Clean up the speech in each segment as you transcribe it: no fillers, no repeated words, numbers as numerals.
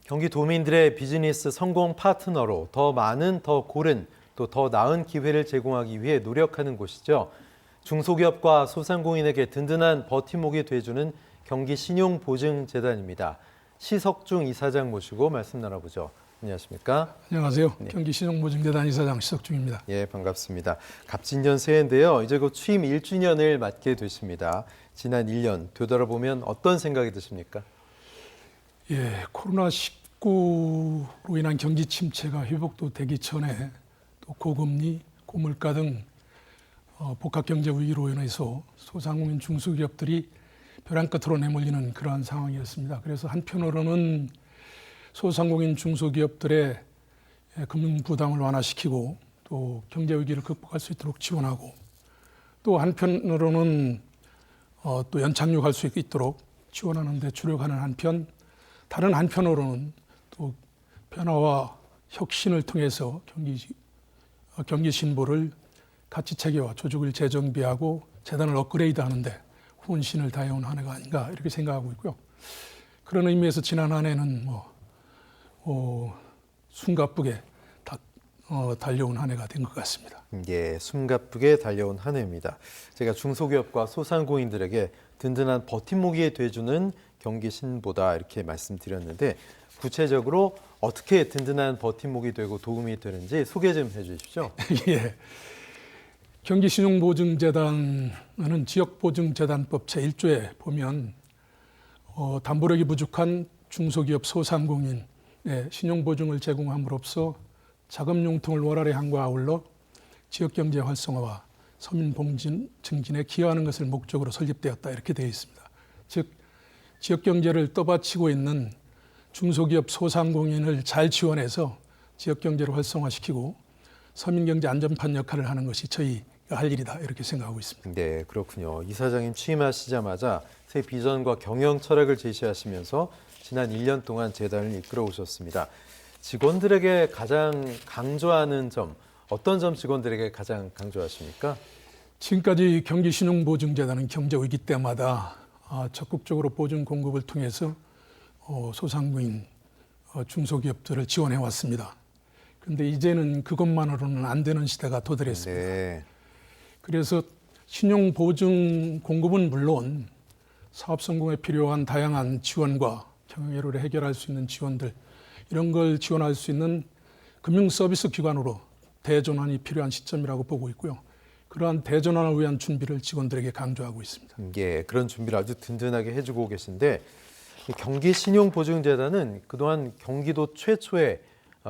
경기도민들의 비즈니스 성공 파트너로 더 많은, 더 고른, 또 더 나은 기회를 제공하기 위해 노력하는 곳이죠. 중소기업과 소상공인에게 든든한 버팀목이 돼주는 경기신용보증재단입니다. 시석중 이사장 모시고 말씀 나눠보죠. 안녕하십니까? 안녕하세요. 네. 경기신용보증재단 이사장 시석중입니다. 예, 반갑습니다. 갑진년 새해인데요. 이제 곧 취임 1주년을 맞게 되십니다. 지난 1년 되돌아보면 어떤 생각이 드십니까? 예, 코로나19로 인한 경기 침체가 회복도 되기 전에 또 고금리, 고물가 등 복합 경제 위기로 인해서 소상공인 중소기업들이 벼랑 끝으로 내몰리는 그러한 상황이었습니다. 그래서 한편으로는 소상공인 중소기업들의 금융 부담을 완화시키고 또 경제 위기를 극복할 수 있도록 지원하고 또 한편으로는 또 연착륙할 수 있도록 지원하는 데 주력하는 한편 다른 한편으로는 또 변화와 혁신을 통해서 경기 신보를 가치 체계와 조직을 재정비하고 재단을 업그레이드하는데 혼신을 다해온 한 해가 아닌가 이렇게 생각하고 있고요. 그런 의미에서 지난 한 해는 숨가쁘게 달려온 한 해가 된 것 같습니다. 예, 숨가쁘게 달려온 한 해입니다. 제가 중소기업과 소상공인들에게 든든한 버팀목이 돼주는 경기신보다 이렇게 말씀드렸는데 구체적으로 어떻게 든든한 버팀목이 되고 도움이 되는지 소개 좀 해주십시오. 예. 경기신용보증재단은 지역보증재단법 제1조에 보면 담보력이 부족한 중소기업 소상공인의 신용보증을 제공함으로써 자금융통을 원활히 함과 아울러 지역경제 활성화와 서민복지 증진에 기여하는 것을 목적으로 설립되었다 이렇게 되어 있습니다. 즉 지역경제를 떠받치고 있는 중소기업 소상공인을 잘 지원해서 지역경제를 활성화시키고 서민경제 안전판 역할을 하는 것이 저희가 할 일이다 이렇게 생각하고 있습니다. 네, 그렇군요. 이사장님 취임하시자마자 새 비전과 경영 철학을 제시하시면서 지난 1년 동안 재단을 이끌어 오셨습니다. 직원들에게 가장 강조하는 점, 어떤 점 직원들에게 가장 강조하십니까? 지금까지 경기신용보증재단은 경제위기 때마다 적극적으로 보증 공급을 통해서 소상공인, 중소기업들을 지원해 왔습니다. 그런데 이제는 그것만으로는 안 되는 시대가 도달했습니다. 네. 그래서 신용보증 공급은 물론 사업 성공에 필요한 다양한 지원과 경영애로를 해결할 수 있는 지원들 이런 걸 지원할 수 있는 금융서비스 기관으로 대전환이 필요한 시점이라고 보고 있고요. 그러한 대전환을 위한 준비를 직원들에게 강조하고 있습니다. 예, 그런 준비를 아주 든든하게 해주고 계신데 경기신용보증재단은 그동안 경기도 최초의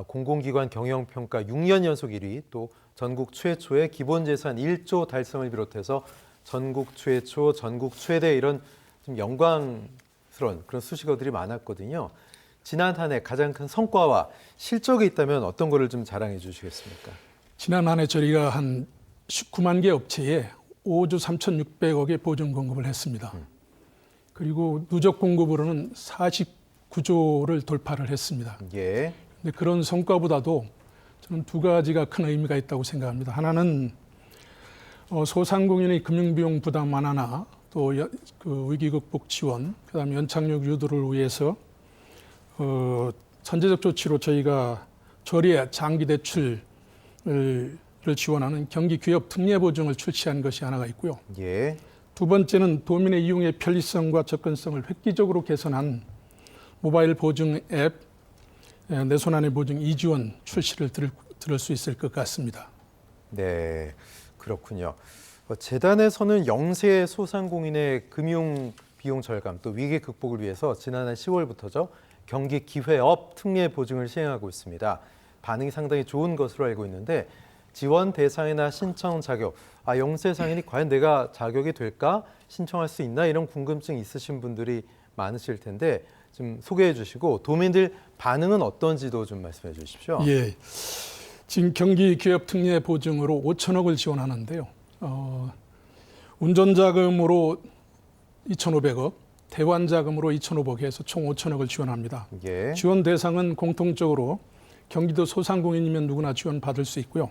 공공기관 경영평가 6년 연속 1위, 또 전국 최초의 기본재산 1조 달성을 비롯해서 전국 최초, 전국 최대 이런 좀 영광스러운 그런 수식어들이 많았거든요. 지난 한 해 가장 큰 성과와 실적이 있다면 어떤 거를 좀 자랑해 주시겠습니까? 지난 한 해 저희가 한 19만 개 업체에 5조 3,600억의 보증 공급을 했습니다. 그리고 누적 공급으로는 49조를 돌파를 했습니다. 예. 근데 그런 성과보다도 저는 두 가지가 큰 의미가 있다고 생각합니다. 하나는 소상공인의 금융비용 부담 완화나 또 그 위기 극복 지원, 그다음에 연착륙 유도를 위해서 선제적 조치로 저희가 저리의 장기 대출을 지원하는 경기 기업 특례 보증을 출시한 것이 하나가 있고요. 예. 두 번째는 도민의 이용의 편리성과 접근성을 획기적으로 개선한 모바일 보증 앱 내 손 안의 보증 이지원 출시를 들을 수 있을 것 같습니다. 네, 그렇군요. 재단에서는 영세 소상공인의 금융 비용 절감 또 위기 극복을 위해서 지난해 10월부터죠. 경기 기회업 특례 보증을 시행하고 있습니다. 반응이 상당히 좋은 것으로 알고 있는데 지원 대상이나 신청 자격, 영세 상인이 과연 내가 자격이 될까? 신청할 수 있나? 이런 궁금증 있으신 분들이 많으실 텐데 좀 소개해 주시고 도민들 반응은 어떤지도 좀 말씀해 주십시오. 예, 지금 경기 기업 특례 보증으로 5천억을 지원하는데요. 운전자금으로 2,500억, 대환자금으로 2,500억 해서 총 5천억을 지원합니다. 예. 지원 대상은 공통적으로 경기도 소상공인이면 누구나 지원받을 수 있고요.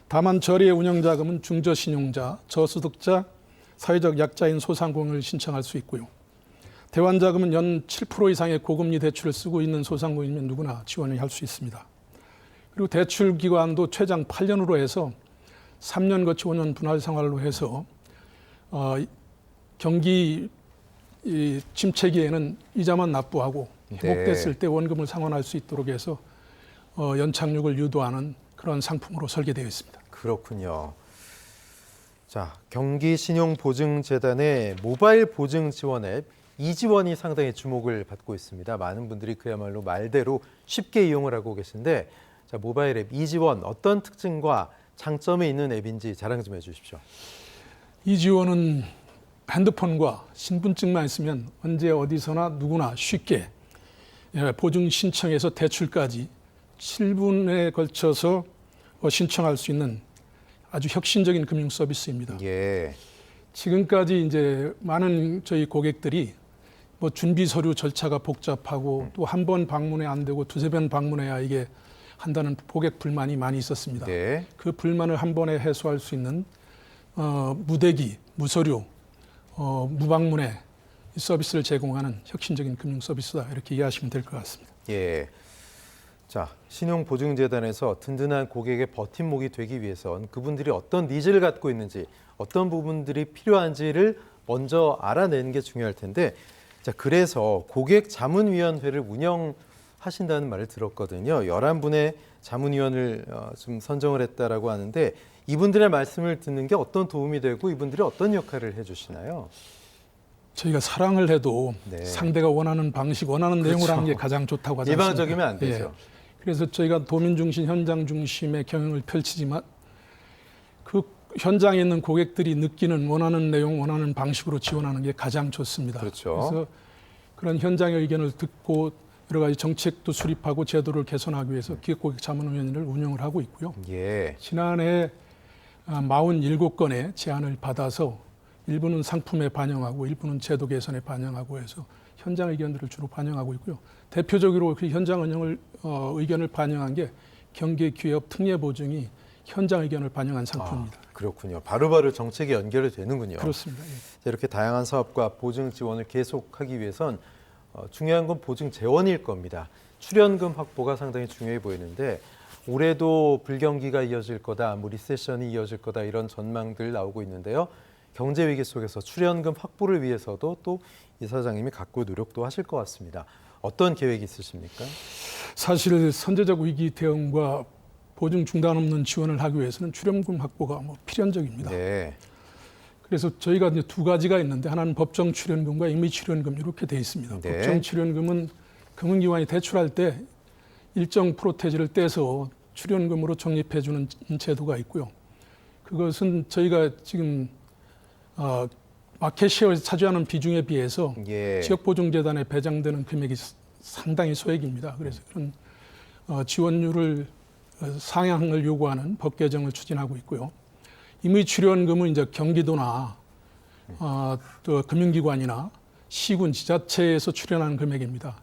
다만 저리의 운영자금은 중저신용자, 저소득자, 사회적 약자인 소상공인을 신청할 수 있고요. 대환자금은 연 7% 이상의 고금리 대출을 쓰고 있는 소상공인이면 누구나 지원을 할 수 있습니다. 그리고 대출 기간도 최장 8년으로 해서 3년 거치 5년 분할 생활로 해서 경기 침체기에는 이자만 납부하고 회복됐을 때 원금을 상환할 수 있도록 해서 연착륙을 유도하는 그런 상품으로 설계되어 있습니다. 그렇군요. 자, 경기신용보증재단의 모바일 보증 지원 앱 이지원이 상당히 주목을 받고 있습니다. 많은 분들이 그야말로 말대로 쉽게 이용을 하고 계신데, 자, 모바일 앱 이지원 어떤 특징과 장점이 있는 앱인지 자랑 좀 해주십시오. 이지원은 핸드폰과 신분증만 있으면 언제 어디서나 누구나 쉽게 보증 신청에서 대출까지 7분에 걸쳐서 신청할 수 있는 아주 혁신적인 금융 서비스입니다. 예. 지금까지 이제 많은 저희 고객들이 뭐 준비 서류 절차가 복잡하고 또 한 번 방문해 안 되고 두세 번 방문해야 이게 한다는 고객 불만이 많이 있었습니다. 네. 그 불만을 한 번에 해소할 수 있는 무대기, 무서류, 무방문의 서비스를 제공하는 혁신적인 금융 서비스다, 이렇게 이해하시면 될 것 같습니다. 예. 자, 신용보증재단에서 든든한 고객의 버팀목이 되기 위해선 그분들이 어떤 니즈를 갖고 있는지, 어떤 부분들이 필요한지를 먼저 알아내는 게 중요할 텐데, 자, 그래서 고객자문위원회를 운영하신다는 말을 들었거든요. 11분의 자문위원을 좀 선정을 했다라고 하는데, 이분들의 말씀을 듣는 게 어떤 도움이 되고 이분들이 어떤 역할을 해주시나요? 저희가 사랑을 해도 네. 상대가 원하는 방식, 원하는 그렇죠. 내용을 하는 게 가장 좋다고 하지 않습니까? 일방적이면 안 되죠. 예. 그래서 저희가 도민 중심, 현장 중심의 경영을 펼치지만 그 현장에 있는 고객들이 느끼는 원하는 내용, 원하는 방식으로 지원하는 게 가장 좋습니다. 그렇죠. 그래서 그런 현장의 의견을 듣고 여러 가지 정책도 수립하고 제도를 개선하기 위해서 기획고객자문위원회를 운영을 하고 있고요. 예. 지난해 47건의 제안을 받아서 일부는 상품에 반영하고 일부는 제도 개선에 반영하고 해서 현장 의견들을 주로 반영하고 있고요. 대표적으로 그 현장 의견을 반영한 게 경기기회업 특례보증이 현장 의견을 반영한 상품입니다. 그렇군요. 바로바로 정책이 연결이 되는군요. 그렇습니다. 예. 이렇게 다양한 사업과 보증 지원을 계속하기 위해선 중요한 건 보증 재원일 겁니다. 출연금 확보가 상당히 중요해 보이는데, 올해도 불경기가 이어질 거다, 뭐 리세션이 이어질 거다, 이런 전망들 나오고 있는데요. 경제 위기 속에서 출연금 확보를 위해서도 또 이사장님이 각고 노력도 하실 것 같습니다. 어떤 계획이 있으십니까? 사실 선제적 위기 대응과 보증 중단 없는 지원을 하기 위해서는 출연금 확보가 필연적입니다. 네. 그래서 저희가 이제 두 가지가 있는데, 하나는 법정 출연금과 임의 출연금 이렇게 돼 있습니다. 네. 법정 출연금은 금융기관이 대출할 때 일정 프로테지를 떼서 출연금으로 적립해 주는 제도가 있고요. 그것은 저희가 지금 마켓시어에서 차지하는 비중에 비해서 예. 지역보증재단에 배정되는 금액이 상당히 소액입니다. 그래서 그런 지원율을 상향을 요구하는 법 개정을 추진하고 있고요. 임의 출연금은 이제 경기도나 또 금융기관이나 시군 지자체에서 출연하는 금액입니다.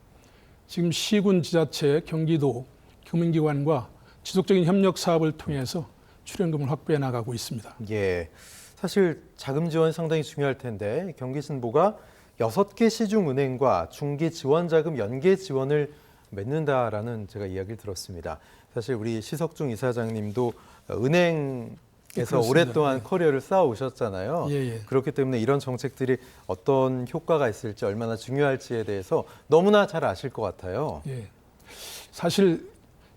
지금 시군 지자체, 경기도, 금융기관과 지속적인 협력 사업을 통해서 출연금을 확보해 나가고 있습니다. 예. 사실 자금 지원이 상당히 중요할 텐데, 경기신보가 6개 시중은행과 중기 지원자금 연계 지원을 맺는다라는 제가 이야기를 들었습니다. 사실 우리 시석중 이사장님도 은행에서 그렇습니다. 오랫동안 예. 커리어를 쌓아 오셨잖아요. 예. 그렇기 때문에 이런 정책들이 어떤 효과가 있을지, 얼마나 중요할지에 대해서 너무나 잘 아실 것 같아요. 예. 사실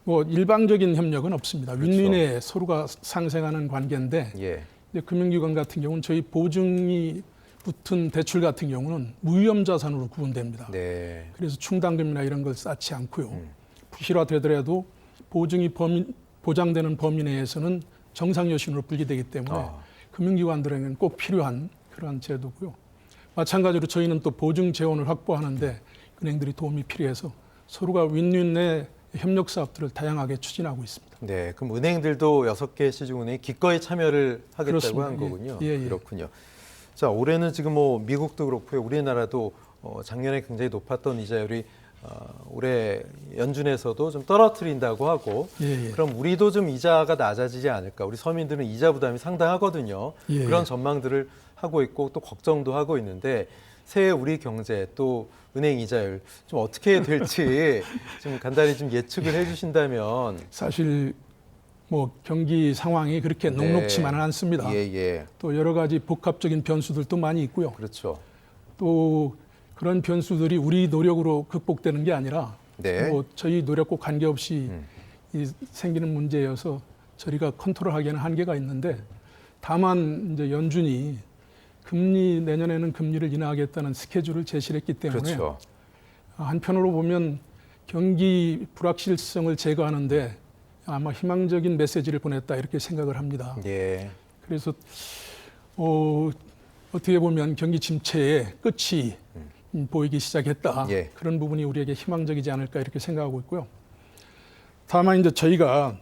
일방적인 협력은 없습니다. 그렇죠. 윈윈에 서로가 상생하는 관계인데, 예. 이제 금융기관 같은 경우는 저희 보증이 붙은 대출 같은 경우는 무위험 자산으로 구분됩니다. 네. 그래서 충당금이나 이런 걸 쌓지 않고요. 부실화되더라도 보증이 보장되는 범위 내에서는 정상 여신으로 분리되기 때문에 금융기관들에게는 꼭 필요한 그러한 제도고요. 마찬가지로 저희는 또 보증 재원을 확보하는데 은행들이 도움이 필요해서 서로가 윈윈의 협력 사업들을 다양하게 추진하고 있습니다. 네, 그럼 은행들도 6개 시중은행이 기꺼이 참여를 하겠다고 그렇습니다. 한 거군요. 예. 그렇군요. 자, 올해는 지금 미국도 그렇고요, 우리나라도 작년에 굉장히 높았던 이자율이 올해 연준에서도 좀 떨어뜨린다고 하고, 예. 그럼 우리도 좀 이자가 낮아지지 않을까? 우리 서민들은 이자 부담이 상당하거든요. 예. 그런 전망들을 하고 있고 또 걱정도 하고 있는데, 새해 우리 경제 또 은행 이자율 좀 어떻게 될지 좀 간단히 좀 예측을 해주신다면. 사실 뭐 경기 상황이 그렇게 녹록치만은 않습니다. 예. 또 여러 가지 복합적인 변수들도 많이 있고요. 그렇죠. 또 그런 변수들이 우리 노력으로 극복되는 게 아니라 네. 뭐 저희 노력과 관계없이 이 생기는 문제여서 저희가 컨트롤하기에는 한계가 있는데, 다만 이제 연준이 내년에는 금리를 인하하겠다는 스케줄을 제시를 했기 때문에 그렇죠. 한편으로 보면 경기 불확실성을 제거하는데 아마 희망적인 메시지를 보냈다 이렇게 생각을 합니다. 예. 그래서 어떻게 보면 경기 침체의 끝이 보이기 시작했다. 예. 그런 부분이 우리에게 희망적이지 않을까 이렇게 생각하고 있고요. 다만 이제 저희가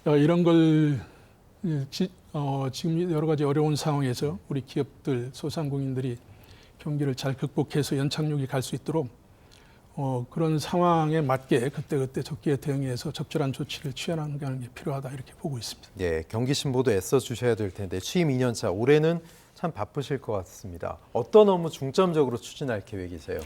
이런 걸 지금 여러 가지 어려운 상황에서 우리 기업들, 소상공인들이 경기를 잘 극복해서 연착륙이 갈 수 있도록 그런 상황에 맞게 그때그때 적기에 대응해서 적절한 조치를 취하는 게 필요하다 이렇게 보고 있습니다. 예, 경기신보도 애써 주셔야 될 텐데 취임 2년 차 올해는 참 바쁘실 것 같습니다. 어떤 업무 중점적으로 추진할 계획이세요?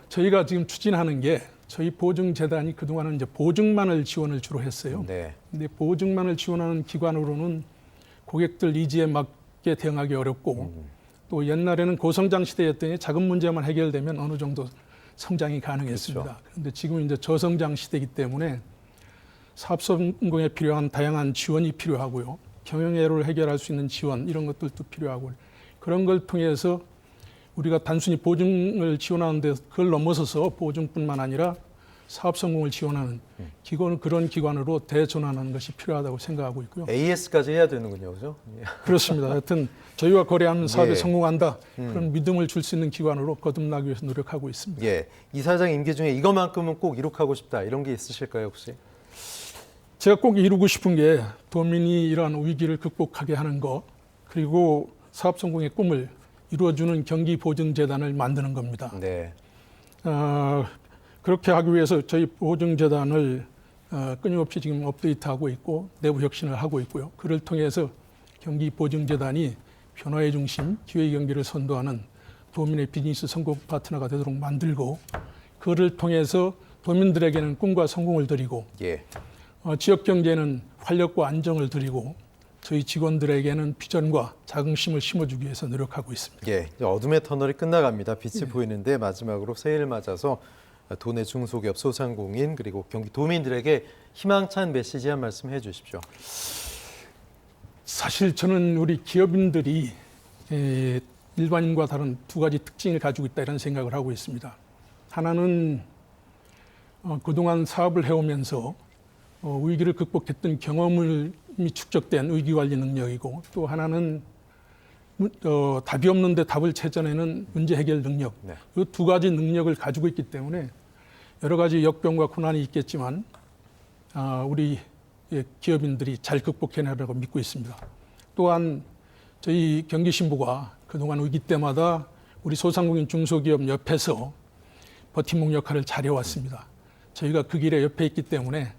저희가 지금 추진하는 게, 저희 보증재단이 그동안은 이제 보증만을 지원을 주로 했어요. 네. 근데 보증만을 지원하는 기관으로는 고객들 니즈에 맞게 대응하기 어렵고 또 옛날에는 고성장 시대였더니 자금 문제만 해결되면 어느 정도 성장이 가능했습니다. 그렇죠. 그런데 지금은 이제 저성장 시대이기 때문에 사업 성공에 필요한 다양한 지원이 필요하고요. 경영애로를 해결할 수 있는 지원 이런 것들도 필요하고, 그런 걸 통해서 우리가 단순히 보증을 지원하는데 그걸 넘어서서 보증뿐만 아니라 사업 성공을 지원하는 그런 기관으로 대전환하는 것이 필요하다고 생각하고 있고요. AS까지 해야 되는군요, 그죠? 예. 그렇습니다. 하여튼 저희와 거래하는 사업에 예. 성공한다, 그런 믿음을 줄 수 있는 기관으로 거듭나기 위해서 노력하고 있습니다. 예, 이사장 임기 중에 이것만큼은 꼭 이룩하고 싶다 이런 게 있으실까요, 혹시? 제가 꼭 이루고 싶은 게 도민이 이러한 위기를 극복하게 하는 것, 그리고 사업 성공의 꿈을 이루어주는 경기보증재단을 만드는 겁니다. 네. 그렇게 하기 위해서 저희 보증재단을 끊임없이 지금 업데이트하고 있고 내부 혁신을 하고 있고요. 그를 통해서 경기보증재단이 변화의 중심, 기회의 경기를 선도하는 도민의 비즈니스 성공 파트너가 되도록 만들고, 그를 통해서 도민들에게는 꿈과 성공을 드리고, 예. 지역 경제는 활력과 안정을 드리고, 저희 직원들에게는 비전과 자긍심을 심어주기 위해서 노력하고 있습니다. 예, 이제 어둠의 터널이 끝나갑니다. 빛이 보이는데 마지막으로 새해를 맞아서 도내 중소기업, 소상공인 그리고 경기 도민들에게 희망찬 메시지 한 말씀 해주십시오. 사실 저는 우리 기업인들이 일반인과 다른 두 가지 특징을 가지고 있다 이런 생각을 하고 있습니다. 하나는 그동안 사업을 해오면서 위기를 극복했던 경험이 축적된 위기관리 능력이고, 또 하나는 답이 없는데 답을 찾아내는 문제 해결 능력. 네. 이 두 가지 능력을 가지고 있기 때문에 여러 가지 역병과 고난이 있겠지만 우리 기업인들이 잘 극복해내라고 믿고 있습니다. 또한 저희 경기신보가 그동안 위기 때마다 우리 소상공인 중소기업 옆에서 버팀목 역할을 잘해왔습니다. 저희가 그 길에 옆에 있기 때문에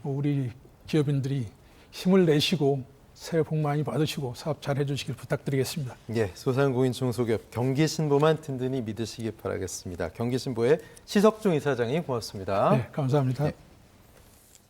우리 기업인들이 힘을 내시고 새해 복 많이 받으시고 사업 잘 해주시길 부탁드리겠습니다. 예, 소상공인 중소기업 경기신보만 든든히 믿으시기 바라겠습니다. 경기신보의 시석중 이사장님 고맙습니다. 네, 감사합니다. 네.